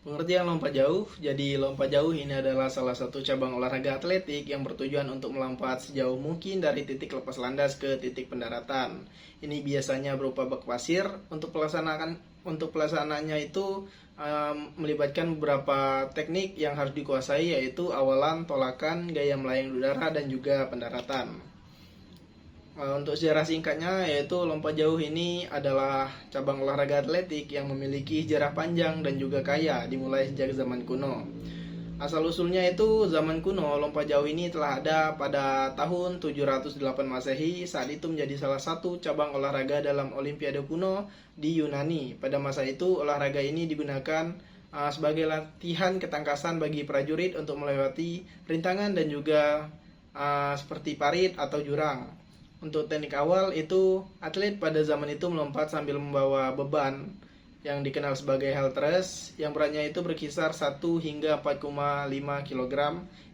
Pengertian lompat jauh. Jadi lompat jauh ini adalah salah satu cabang olahraga atletik yang bertujuan untuk melompat sejauh mungkin dari titik lepas landas ke titik pendaratan. Ini biasanya berupa bak pasir. Untuk pelaksanaannya itu melibatkan beberapa teknik yang harus dikuasai, yaitu awalan, tolakan, gaya melayang di udara, dan juga pendaratan. Untuk sejarah singkatnya, yaitu lompat jauh ini adalah cabang olahraga atletik yang memiliki sejarah panjang dan juga kaya, dimulai sejak zaman kuno. Asal-usulnya itu zaman kuno, lompat jauh ini telah ada pada tahun 708 Masehi. Saat itu menjadi salah satu cabang olahraga dalam Olimpiade kuno di Yunani. Pada masa itu, olahraga ini digunakan sebagai latihan ketangkasan bagi prajurit untuk melewati rintangan dan juga seperti parit atau jurang. Untuk teknik awal itu, atlet pada zaman itu melompat sambil membawa beban yang dikenal sebagai halteres, yang beratnya itu berkisar 1 hingga 4,5 kg.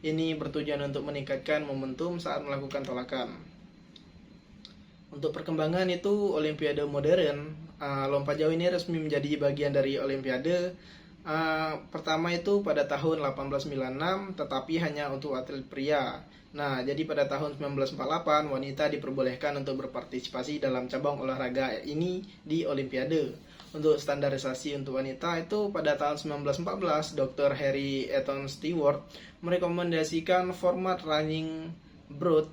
Ini bertujuan untuk meningkatkan momentum saat melakukan tolakan. Untuk perkembangan itu, Olimpiade modern, lompat jauh ini resmi menjadi bagian dari Olimpiade. Pertama itu pada tahun 1896, tetapi hanya untuk atlet pria. Nah, jadi pada tahun 1948 wanita diperbolehkan untuk berpartisipasi dalam cabang olahraga ini di Olimpiade. Untuk standarisasi untuk wanita itu pada tahun 1914, Dr. Harry Eaton Stewart merekomendasikan format running broad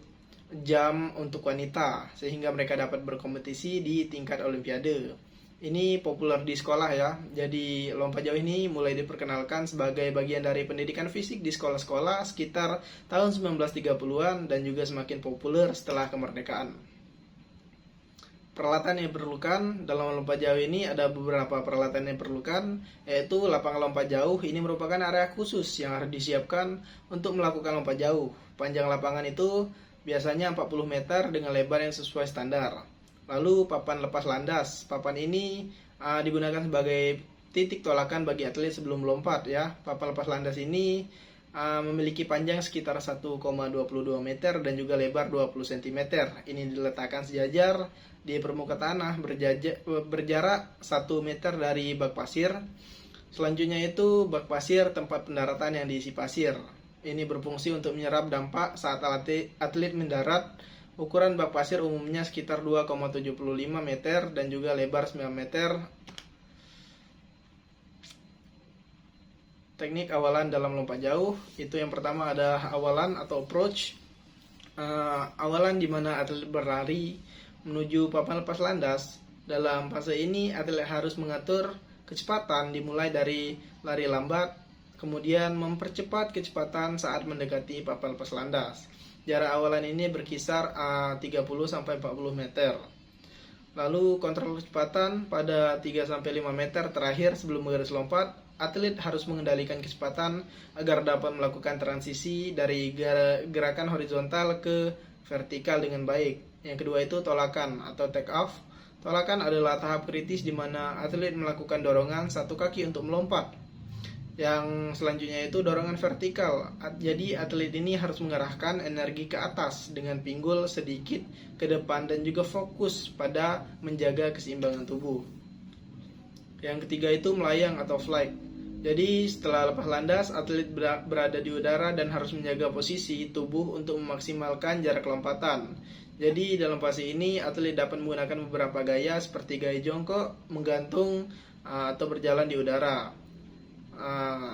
jam untuk wanita sehingga mereka dapat berkompetisi di tingkat Olimpiade. Ini populer di sekolah ya. Jadi lompat jauh ini mulai diperkenalkan sebagai bagian dari pendidikan fisik di sekolah-sekolah sekitar tahun 1930-an dan juga semakin populer setelah kemerdekaan. Peralatan yang diperlukan dalam lompat jauh ini ada beberapa peralatan yang diperlukan, yaitu lapangan lompat jauh. Ini merupakan area khusus yang harus disiapkan untuk melakukan lompat jauh. Panjang lapangan itu biasanya 40 meter dengan lebar yang sesuai standar. Lalu papan lepas landas. Papan ini digunakan sebagai titik tolakan bagi atlet sebelum melompat ya. Papan lepas landas ini memiliki panjang sekitar 1,22 meter dan juga lebar 20 cm. Ini diletakkan sejajar di permukaan tanah berjarak 1 meter dari bak pasir. Selanjutnya itu bak pasir tempat pendaratan yang diisi pasir. Ini berfungsi untuk menyerap dampak saat atlet mendarat. Ukuran bak pasir umumnya sekitar 2,75 meter dan juga lebar 9 meter. Teknik awalan dalam lompat jauh itu yang pertama ada awalan atau approach. Awalan di mana atlet berlari menuju papan lepas landas. Dalam fase ini atlet harus mengatur kecepatan dimulai dari lari lambat, kemudian mempercepat kecepatan saat mendekati papan lepas landas. Jarak awalan ini berkisar 30-40 meter. Lalu kontrol kecepatan pada 3-5 meter terakhir sebelum garis lompat. Atlet harus mengendalikan kecepatan agar dapat melakukan transisi dari gerakan horizontal ke vertikal dengan baik. Yang kedua itu tolakan atau take off. Tolakan adalah tahap kritis di mana atlet melakukan dorongan satu kaki untuk melompat. Yang selanjutnya itu dorongan vertikal. Jadi atlet ini harus mengarahkan energi ke atas dengan pinggul sedikit ke depan dan juga fokus pada menjaga keseimbangan tubuh. Yang ketiga itu melayang atau flight. Jadi setelah lepas landas, atlet berada di udara dan harus menjaga posisi tubuh untuk memaksimalkan jarak lompatan. Jadi dalam fase ini atlet dapat menggunakan beberapa gaya seperti gaya jongkok, menggantung, atau berjalan di udara.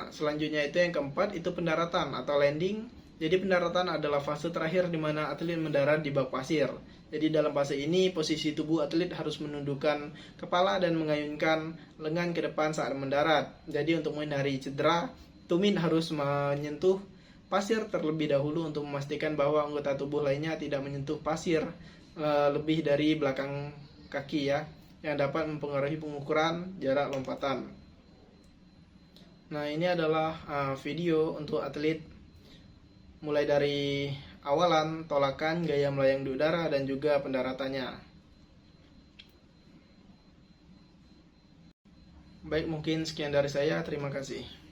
Selanjutnya itu yang keempat itu pendaratan atau landing. Jadi pendaratan adalah fase terakhir di mana atlet mendarat di bak pasir. Jadi dalam fase ini posisi tubuh atlet harus menundukkan kepala dan mengayunkan lengan ke depan saat mendarat. Jadi untuk menghindari cedera, tumit harus menyentuh pasir terlebih dahulu untuk memastikan bahwa anggota tubuh lainnya tidak menyentuh pasir lebih dari belakang kaki ya, yang dapat mempengaruhi pengukuran jarak lompatan. Nah, ini adalah video untuk atlet mulai dari awalan, tolakan, gaya melayang di udara, dan juga pendaratannya. Baik, mungkin sekian dari saya. Terima kasih.